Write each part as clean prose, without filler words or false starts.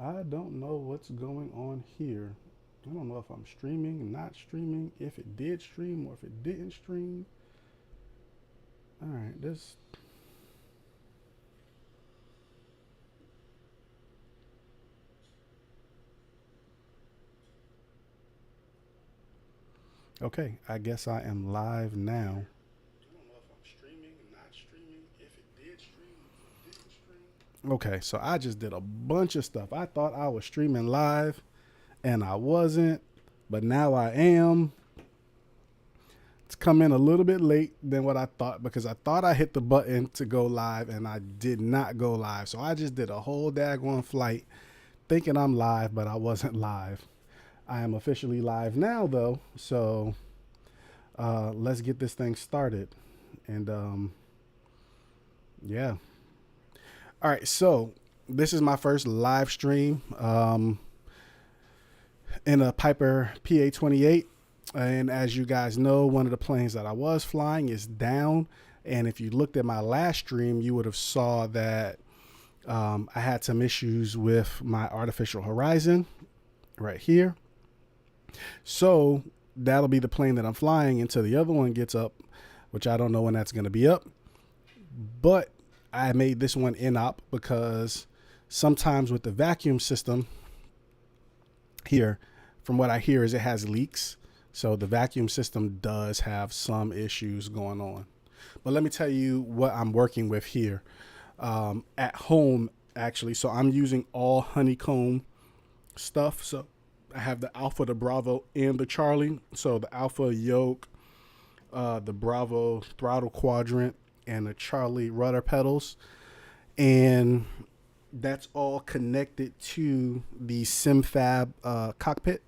I don't know what's going on here. I don't know if I'm streaming, not streaming, if it did stream or if it didn't stream. All right, this. Okay, I guess I am live now. I don't know if I'm streaming, not streaming, if it did stream, if it didn't stream. Okay, so I just did a bunch of stuff. I thought I was streaming live and I wasn't, but now I am. It's come in a little bit late than what I thought because I thought I hit the button to go live and I did not go live. So I just did a whole daggone flight thinking I'm live, but I wasn't live. I am officially live now though. So let's get this thing started. And yeah. All right. So this is my first live stream in a Piper PA-28. And as you guys know, one of the planes that I was flying is down. And if you looked at my last stream, you would have saw that I had some issues with my artificial horizon right here. So that'll be the plane that I'm flying until the other one gets up, which I don't know when that's going to be up. But I made this one in-op because sometimes with the vacuum system here, from what I hear is it has leaks. So the vacuum system does have some issues going on. But let me tell you what I'm working with here at home, actually. So I'm using all honeycomb stuff. So I have the Alpha, the Bravo, and the Charlie. So the Alpha yoke, the Bravo throttle quadrant, and the Charlie rudder pedals. And that's all connected to the SimFab cockpit.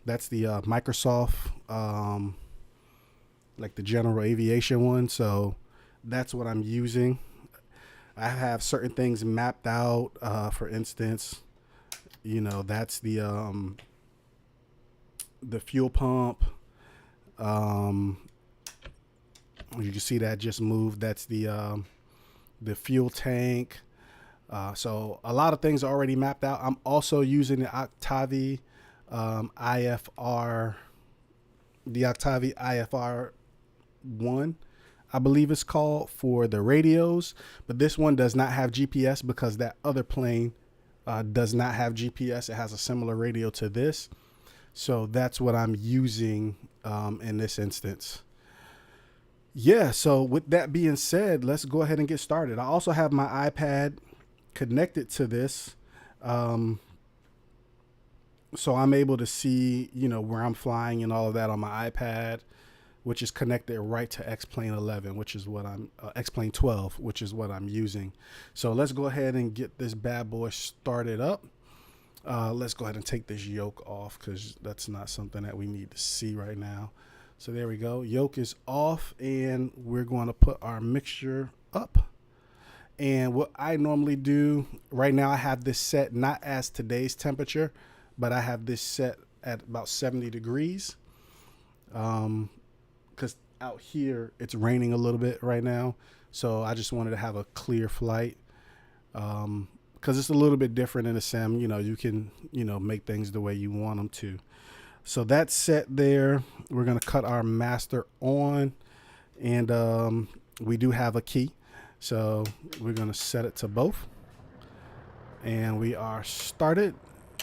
That's the Microsoft, like the general aviation one. So that's what I'm using. I have certain things mapped out. For instance, you know, that's the fuel pump. You can see that just moved. That's the fuel tank. So a lot of things are already mapped out. I'm also using the Octavi IFR, the Octavi IFR 1, I believe it's called, for the radios. But this one does not have GPS because that other plane does not have GPS. It has a similar radio to this. So that's what I'm using in this instance. Yeah, so with that being said, let's go ahead and get started. I also have my iPad connected to this. So I'm able to see, you know, where I'm flying and all of that on my iPad, which is connected right to Xplane 11, which is what I'm, Xplane 12, which is what I'm using. So let's go ahead and get this bad boy started up. Let's go ahead and take this yoke off because that's not something that we need to see right now. So there we go. Yoke is off and we're going to put our mixture up. And what I normally do right now, I have this set not as today's temperature, but I have this set at about 70 degrees. Because out here it's raining a little bit right now. So I just wanted to have a clear flight. Because it's a little bit different in the sim. You know, you can, you know, make things the way you want them to. So that's set there. We're going to cut our master on. And we do have a key. So we're going to set it to both. And we are started.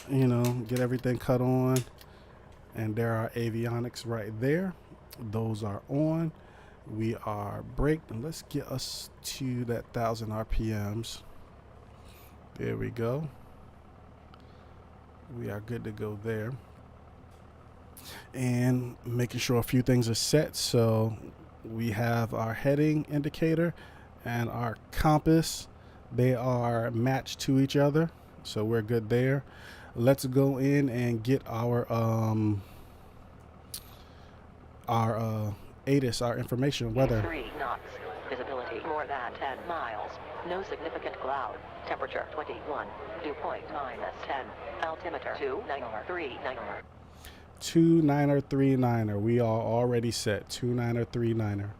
You know, get everything cut on. And there are avionics right there. Those are on. We are braked. And let's get us to that 1,000 RPMs. There we go. We are good to go there. And making sure a few things are set. So we have our heading indicator and our compass. They are matched to each other. So we're good there. Let's go in and get our ATIS, our information weather. 3 knots. Visibility more than 10 miles. No significant cloud. Temperature 21. Dew point -10. Altimeter 2939er. 2939er. We are already set. 2939er.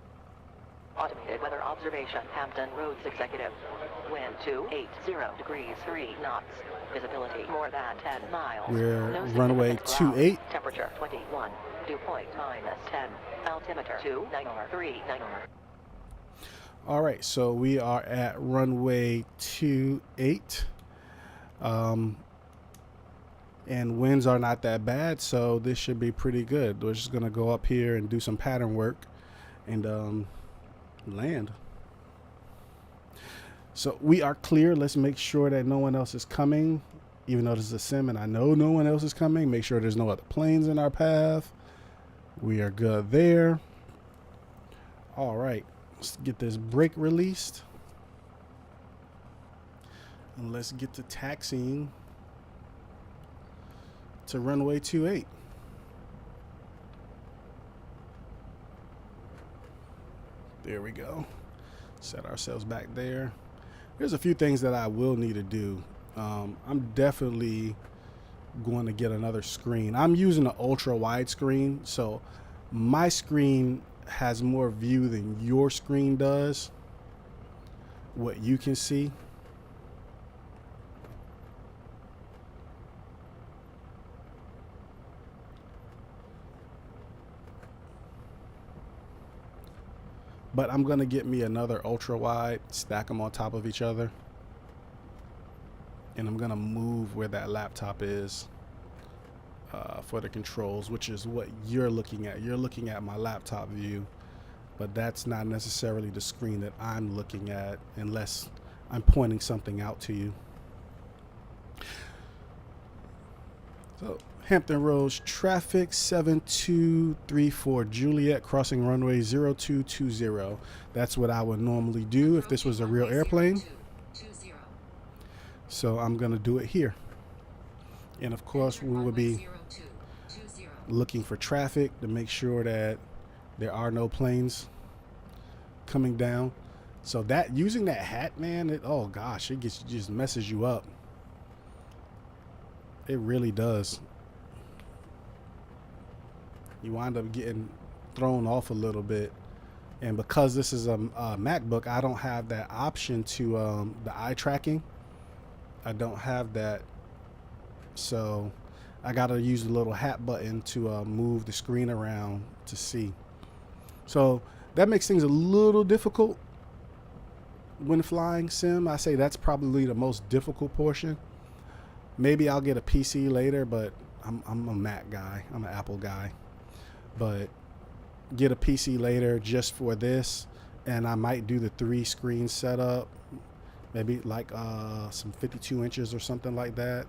Automated weather observation. Hampton Roads Executive. Wind 280 degrees 3 knots. Visibility more than 10 miles. We're No runway significant cloud. 28. Temperature 21. Dew point -10. Altimeter 293. All right, so we are at runway 28. And winds are not that bad, so this should be pretty good. We're just gonna go up here and do some pattern work and land. So we are clear. Let's make sure that no one else is coming, even though this is a sim and I know no one else is coming. Make sure there's no other planes in our path. We are good there. All right, let's get this brake released. And let's get to taxiing to runway 28. There we go. Set ourselves back there. There's a few things that I will need to do. I'm definitely going to get another screen. I'm using an ultra wide screen, so my screen has more view than your screen does, what you can see. But I'm gonna get me another ultra wide, stack them on top of each other, and I'm gonna move where that laptop is for the controls, which is what you're looking at. You're looking at my laptop view, but that's not necessarily the screen that I'm looking at unless I'm pointing something out to you. So Hampton Roads traffic 7234 Juliet crossing runway 0220. That's what I would normally do if this was a real airplane. So I'm going to do it here. And of course we will be looking for traffic to make sure that there are no planes coming down. So that using that hat, man, oh gosh, it just messes you up. It really does. You wind up getting thrown off a little bit. And because this is a MacBook, I don't have that option to the eye tracking. I don't have that. So I got to use the little hat button to move the screen around to see. So that makes things a little difficult when flying sim. I say that's probably the most difficult portion. Maybe I'll get a PC later, but I'm a Mac guy. I'm an Apple guy. But get a PC later just for this, and I might do the 3-screen setup, maybe like some 52 inches or something like that.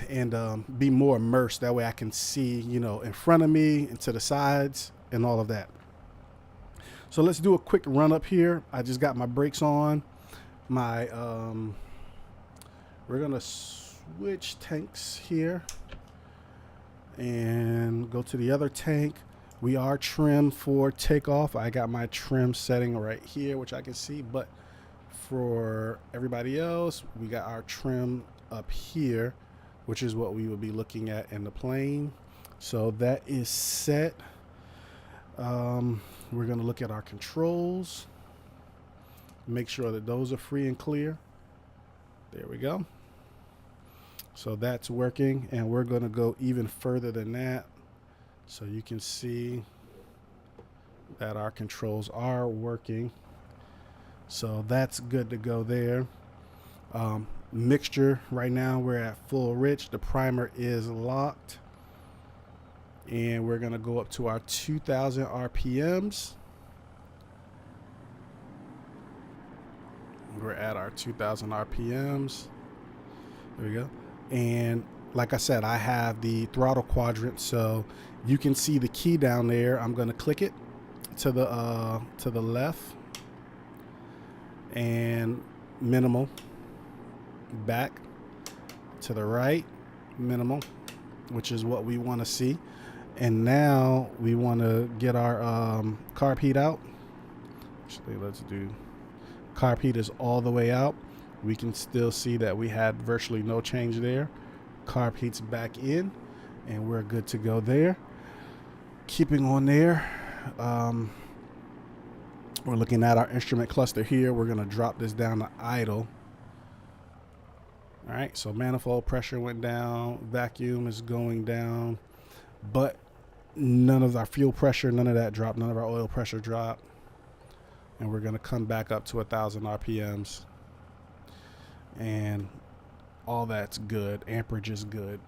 And be more immersed. That way I can see, you know, in front of me and to the sides and all of that. So let's do a quick run up here. I just got my brakes on. My we're gonna switch tanks here and go to the other tank. We are trimmed for takeoff. I got my trim setting right here, which I can see, but for everybody else, we got our trim up here, which is what we will be looking at in the plane. So that is set. We're going to look at our controls, make sure that those are free and clear. There we go. So that's working, and we're going to go even further than that so you can see that our controls are working. So that's good to go there. Mixture right now, we're at full rich. The primer is locked, and we're going to go up to our 2000 RPMs. We're at our 2000 RPMs. There we go. And like I said, I have the throttle quadrant, so you can see the key down there. I'm going to click it to the left and minimal, back to the right, minimal, which is what we want to see. And now we want to get our carb heat out. Actually, let's do carb heat is all the way out. We can still see that we had virtually no change there. Carb heat's back in, and we're good to go there. Keeping on there, we're looking at our instrument cluster here. We're going to drop this down to idle. All right, so manifold pressure went down, vacuum is going down, but none of our fuel pressure, none of that dropped, none of our oil pressure dropped. And we're going to come back up to 1,000 RPMs. And all that's good. Amperage is good.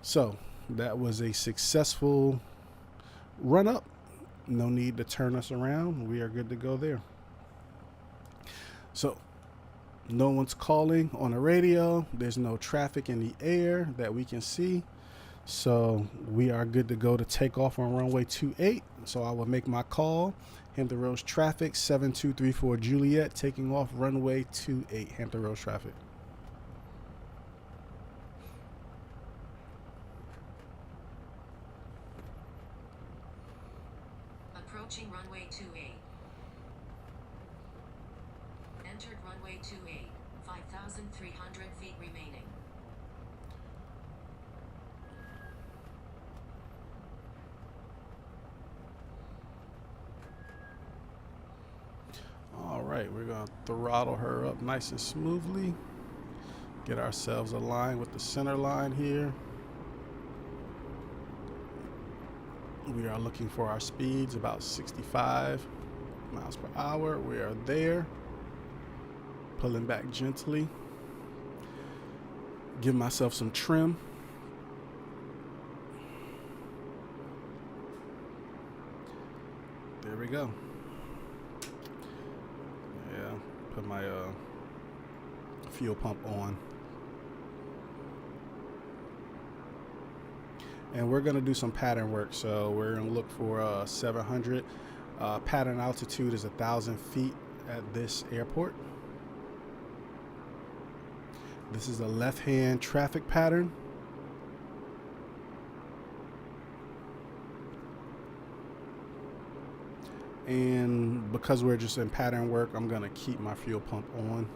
So that was a successful run up. No need to turn us around. We are good to go there. So no one's calling on the radio. There's no traffic in the air that we can see. So we are good to go to take off on runway 28. So I will make my call. Hampton Roads traffic, 7234 Juliet, taking off runway 28, Hampton Roads traffic. Approaching runway 28. Entered runway 28, 5,300 feet remaining. All right, we're going to throttle her up nice and smoothly. Get ourselves aligned with the center line here. We are looking for our speeds, about 65 miles per hour. We are there. Pulling back gently. Give myself some trim. There we go. Yeah, put my fuel pump on. And we're going to do some pattern work. So we're going to look for 700. Pattern altitude is 1,000 feet at this airport. This is a left-hand traffic pattern. And because we're just in pattern work, I'm going to keep my fuel pump on.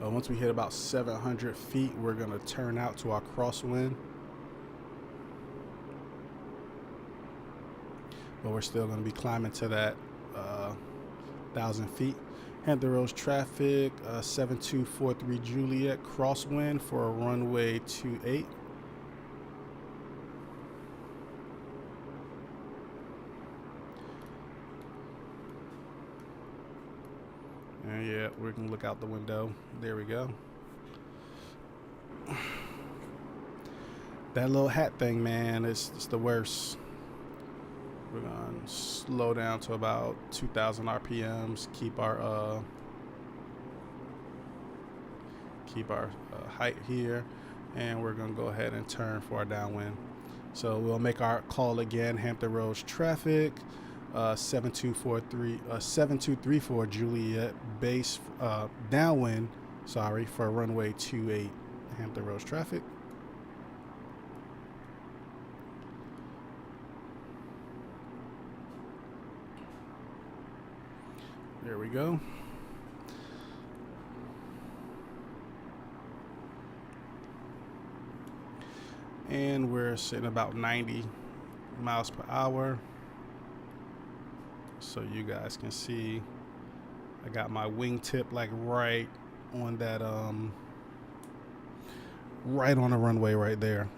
Once we hit about 700 feet, we're going to turn out to our crosswind. But we're still going to be climbing to that 1,000 feet. Hampton Roads traffic, 7243 Juliet, crosswind for a runway 28. And yeah, we can look out the window. There we go. That little hat thing, man, it's the worst. We're going to slow down to about 2,000 RPMs. Keep our height here, and we're going to go ahead and turn for our downwind. So we'll make our call again. Hampton Roads traffic, 7234 Juliet, base downwind. Sorry, for runway 28, Hampton Roads traffic. There we go. And we're sitting about 90 miles per hour. So you guys can see I got my wingtip like right on that right on the runway right there.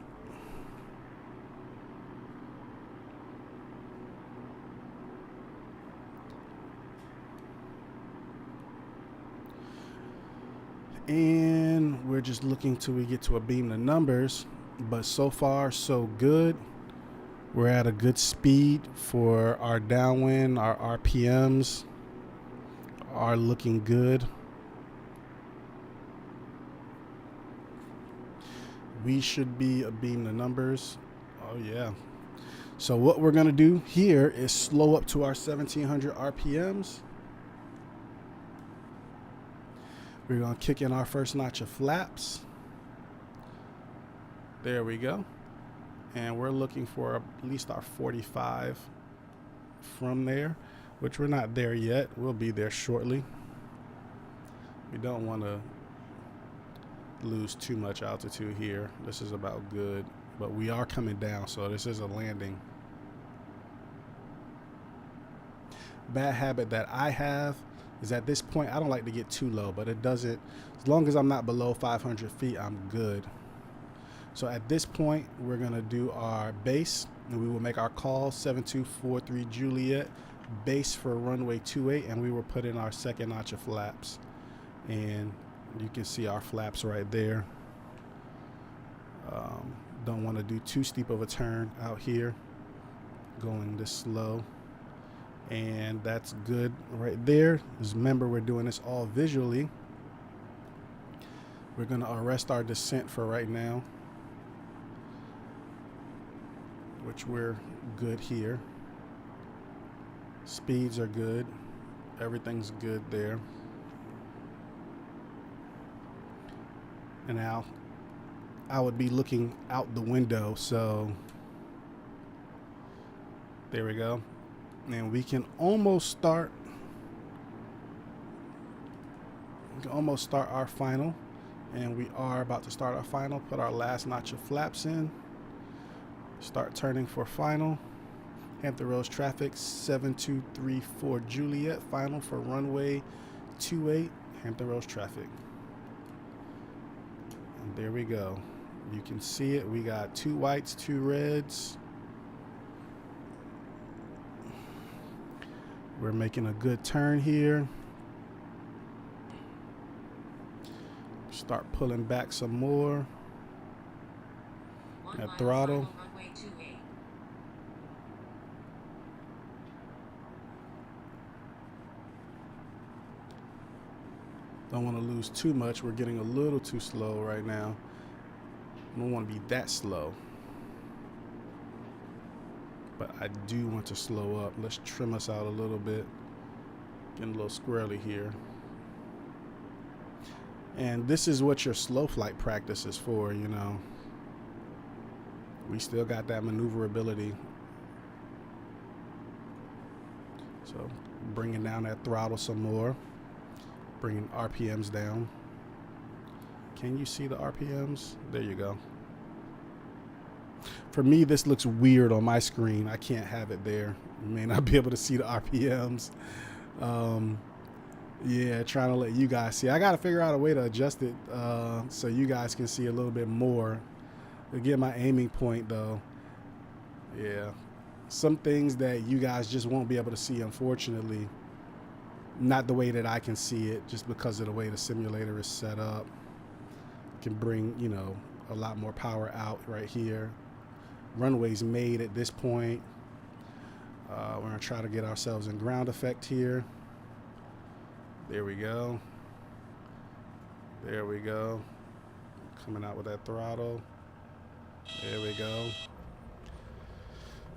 And we're just looking till we get to a beam the numbers, but so far so good. We're at a good speed for our downwind. Our RPMs are looking good. We should be a beam the numbers. Oh yeah. So what we're gonna do here is slow up to our 1700 RPMs. We're gonna kick in our first notch of flaps. There we go. And we're looking for at least our 45 from there, which we're not there yet. We'll be there shortly. We don't want to lose too much altitude here. This is about good, but we are coming down, so this is a landing. Bad habit that I have is at this point I don't like to get too low, but it doesn't, as long as I'm not below 500 feet, I'm good. So at this point we're gonna do our base, and we will make our call 7243 Juliet, base for runway 28, and we will put in our second notch of flaps, and you can see our flaps right there. Don't want to do too steep of a turn out here, going this slow. And that's good right there. Just remember, we're doing this all visually. We're going to arrest our descent for right now, which we're good here. Speeds are good. Everything's good there. And now I would be looking out the window, so there we go. And we can almost start our final, and we are about to start our final. Put our last notch of flaps in, start turning for final. Hampton Roads traffic 7234 Juliet, final for runway 28, Hampton Roads traffic. And there we go. You can see it. We got 2 whites, 2 reds. We're making a good turn here. Start pulling back some more. At throttle. Don't want to lose too much. We're getting a little too slow right now. I don't want to be that slow, but I do want to slow up. Let's trim us out a little bit. Getting a little squirrely here. And this is what your slow flight practice is for, you know. We still got that maneuverability. So bringing down that throttle some more. Bringing RPMs down. Can you see the RPMs? There you go. For me, this looks weird on my screen. I can't have it there. You may not be able to see the RPMs. Yeah, trying to let you guys see. I got to figure out a way to adjust it so you guys can see a little bit more. To get my aiming point, though. Yeah. Some things that you guys just won't be able to see, unfortunately. Not the way that I can see it, just because of the way the simulator is set up. Can bring, you know, a lot more power out right here. Runway's made at this point. We're going to try to get ourselves in ground effect here. There we go. There we go. Coming out with that throttle. There we go.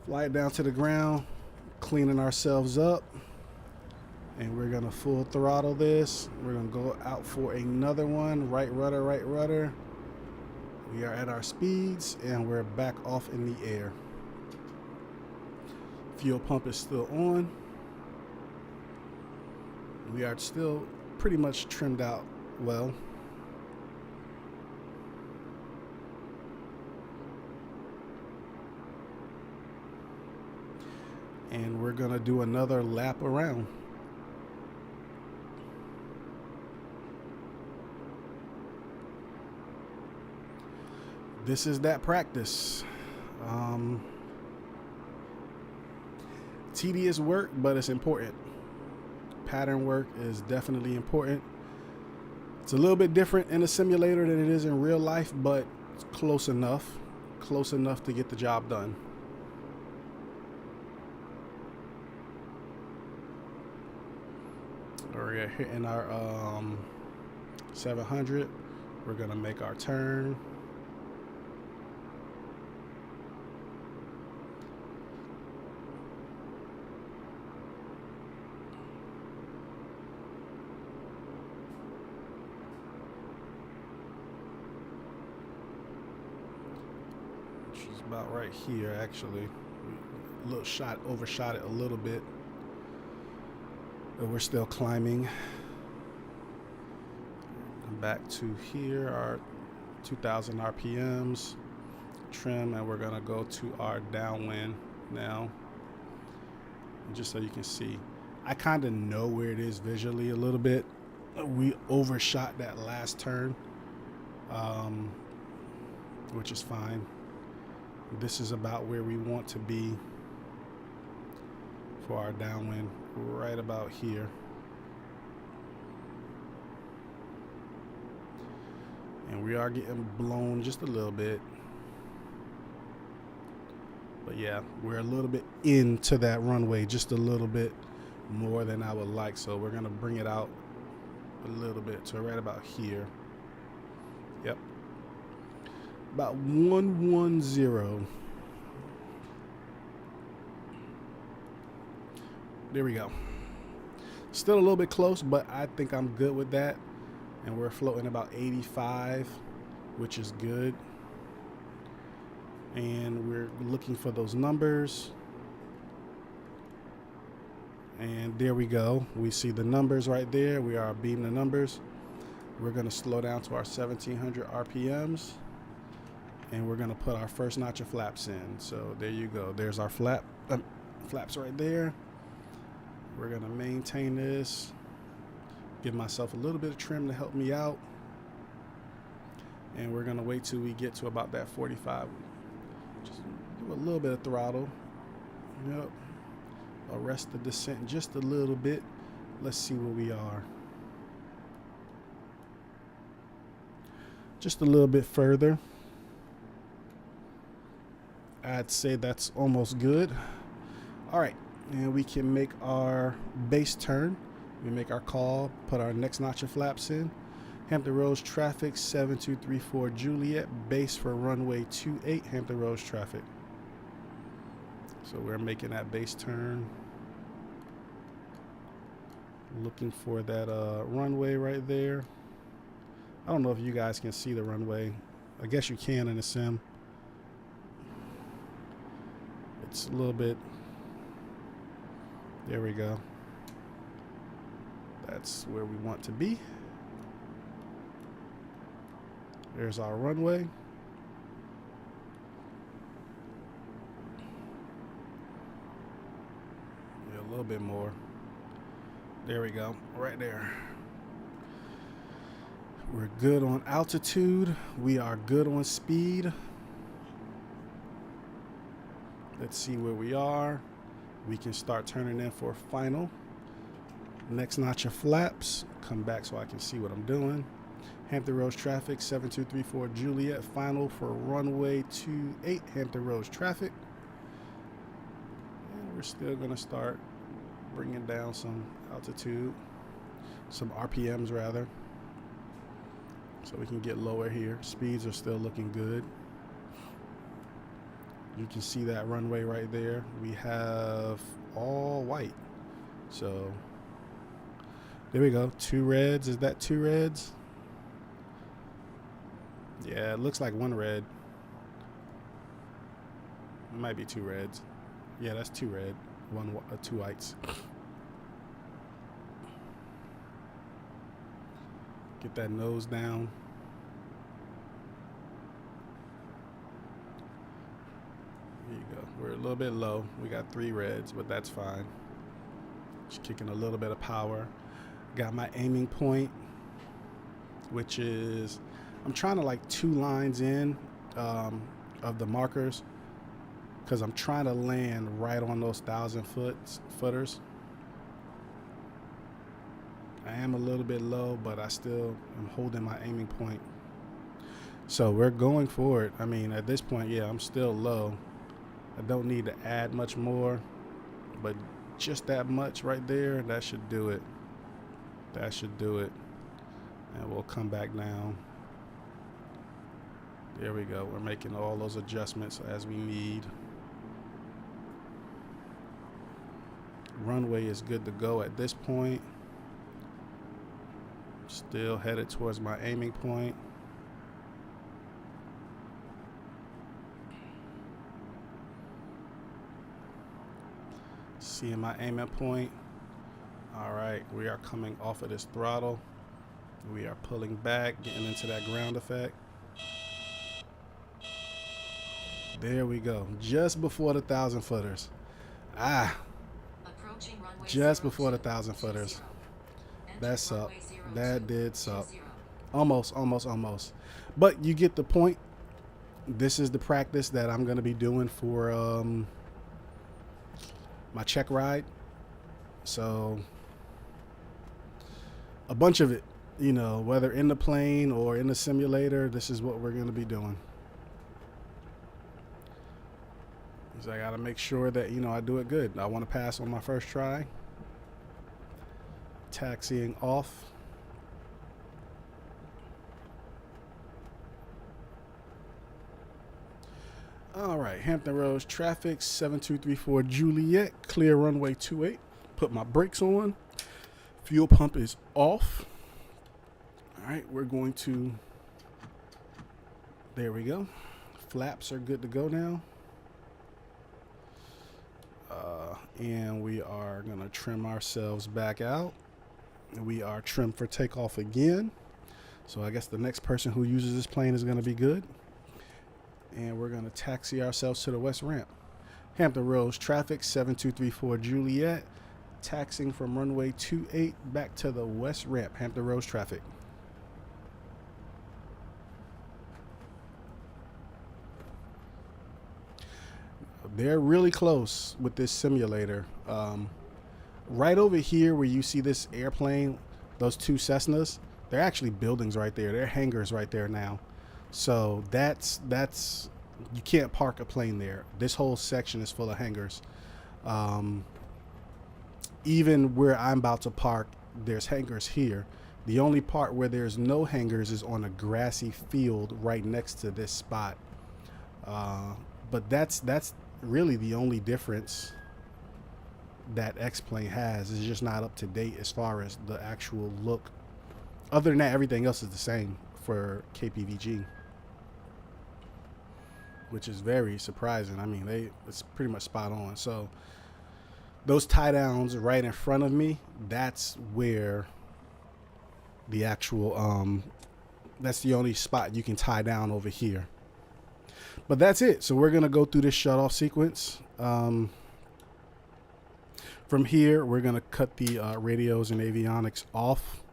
Fly it down to the ground. Cleaning ourselves up. And we're going to full throttle this. We're going to go out for another one. Right rudder, right rudder. We are at our speeds, and we're back off in the air. Fuel pump is still on. We are still pretty much trimmed out well. And we're going to do another lap around. This is that practice. Tedious work, but it's important. Pattern work is definitely important. It's a little bit different in a simulator than it is in real life, but it's close enough to get the job done. We're hitting our 700. We're gonna make our turn. She's about right here, actually. Overshot it a little bit, but we're still climbing. Back to here, our 2,000 RPMs, trim, and we're gonna go to our downwind now. And just so you can see, I kind of know where it is visually a little bit. We overshot that last turn, which is fine. This is about where we want to be for our downwind, right about here. And we are getting blown just a little bit. But yeah, we're a little bit into that runway, just a little bit more than I would like. So we're gonna bring it out a little bit to right about here. Yep. About 110. There we go. Still a little bit close, but I think I'm good with that. And we're floating about 85, which is good. And we're looking for those numbers. And there we go. We see the numbers right there. We are beating the numbers. We're going to slow down to our 1700 RPMs. And we're going to put our first notch of flaps in. So there you go. There's our flaps right there. We're going to maintain this. Give myself a little bit of trim to help me out. And we're going to wait till we get to about that 45. Just give a little bit of throttle. Yep. Arrest the descent just a little bit. Let's see where we are. Just a little bit further. I'd say that's almost good. All right. And we can make our base turn. We make our call, put our next notch of flaps in. Hampton Roads traffic, 7234 Juliet, base for runway 28, Hampton Roads traffic. So we're making that base turn. Looking for that runway right there. I don't know if you guys can see the runway. I guess you can in the sim. It's a little bit. There we go. That's where we want to be. There's our runway. Yeah, a little bit more. There we go, right there. We're good on altitude. We are good on speed. Let's see where we are. We can start turning in for final. Next notch of flaps. Come back so I can see what I'm doing. Hampton Roads traffic, 7234 Juliet, final for runway 28, Hampton Roads traffic. And we're still gonna start bringing down some altitude, some RPMs rather, so we can get lower here. Speeds are still looking good. You can see that runway right there. We have all white. So there we go. 2 reds. Is that 2 reds? Yeah, it looks like 1 red. It might be 2 reds. Yeah, that's 2 red. 2 whites. Get that nose down. There you go. We're a little bit low. We got 3 reds, but that's fine. Just kicking a little bit of power. Got my aiming point, which is, I'm trying to like 2 lines in of the markers, because I'm trying to land right on those 1,000-footers. I am a little bit low, but I still am holding my aiming point. So we're going for it. I mean, at this point, yeah, I'm still low. I don't need to add much more, but just that much right there, that should do it. That should do it. And we'll come back down. There we go. We're making all those adjustments as we need. Runway is good to go at this point. Still headed towards my aiming point. Seeing my aiming point. All right, we are coming off of this throttle. We are pulling back, getting into that ground effect. There we go. Just before the 1,000 footers. Ah, Approaching runway just 02, before the 1,000 footers. 20. That Entered sucked. runway 02, That did suck. 20. Almost, almost, almost. But you get the point. This is the practice that I'm going to be doing for my check ride. So a bunch of it, you know, whether in the plane or in the simulator, this is what we're going to be doing. So I got to make sure that, you know, I do it good. I want to pass on my first try. Taxiing off. All right, Hampton Roads traffic, 7234 Juliet, clear runway 28. Put my brakes on. Fuel pump is off. All right, we're going to, there we go. Flaps are good to go now. And we are going to trim ourselves back out. We are trimmed for takeoff again. So I guess the next person who uses this plane is going to be good. And we're going to taxi ourselves to the west ramp. Hampton Roads traffic, 7234 Juliet. Taxiing from runway 28 back to the west ramp. Hampton Roads traffic. They're really close with this simulator. Right over here where you see this airplane, those two Cessnas, they're actually buildings right there. They're hangars right there now. So that's you can't park a plane there. This whole section is full of hangars. Even where I'm about to park, there's hangars here. The only part where there's no hangars is on a grassy field right next to this spot. But that's really the only difference that Xplane has. Is just not up to date as far as the actual look. Other than that, everything else is the same for KPVG, which is very surprising. I mean, it's pretty much spot on. So those tie downs right in front of me, that's where the actual that's the only spot you can tie down over here. But that's it. So we're gonna go through this shut off sequence. From here, we're gonna cut the radios and avionics off,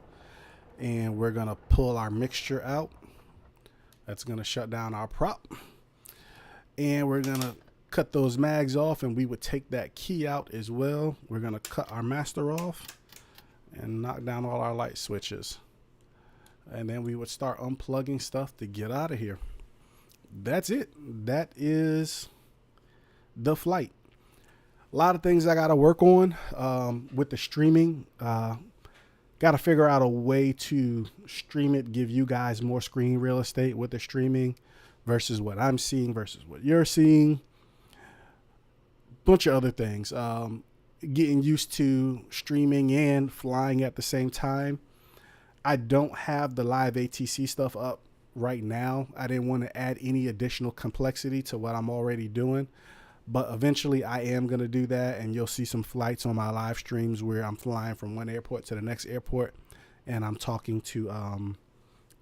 and we're gonna pull our mixture out. That's gonna shut down our prop, and we're gonna cut those mags off, and we would take that key out as well. We're gonna cut our master off and knock down all our light switches, and then we would start unplugging stuff to get out of here. That's it. That is the flight. A lot of things I got to work on with the streaming. Got to figure out a way to stream it, give you guys more screen real estate with the streaming versus what I'm seeing versus what you're seeing. Bunch of other things. Getting used to streaming and flying at the same time. I don't have the live ATC stuff up right now. I didn't want to add any additional complexity to what I'm already doing. But eventually I am going to do that, and you'll see some flights on my live streams where I'm flying from one airport to the next airport, and I'm talking to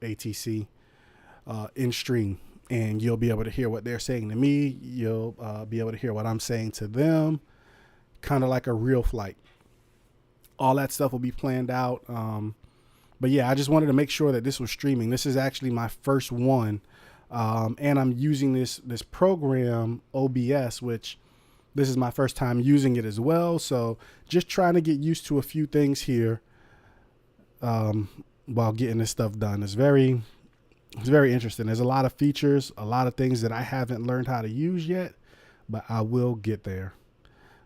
ATC in stream, and you'll be able to hear what they're saying to me. You'll be able to hear what I'm saying to them, kind of like a real flight. All that stuff will be planned out. But yeah, I just wanted to make sure that this was streaming. This is actually my first one. And I'm using this program, OBS, which this is my first time using it as well. So just trying to get used to a few things here while getting this stuff done. It's very interesting. There's a lot of features, a lot of things that I haven't learned how to use yet, but I will get there.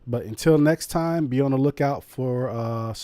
But until next time, be on the lookout for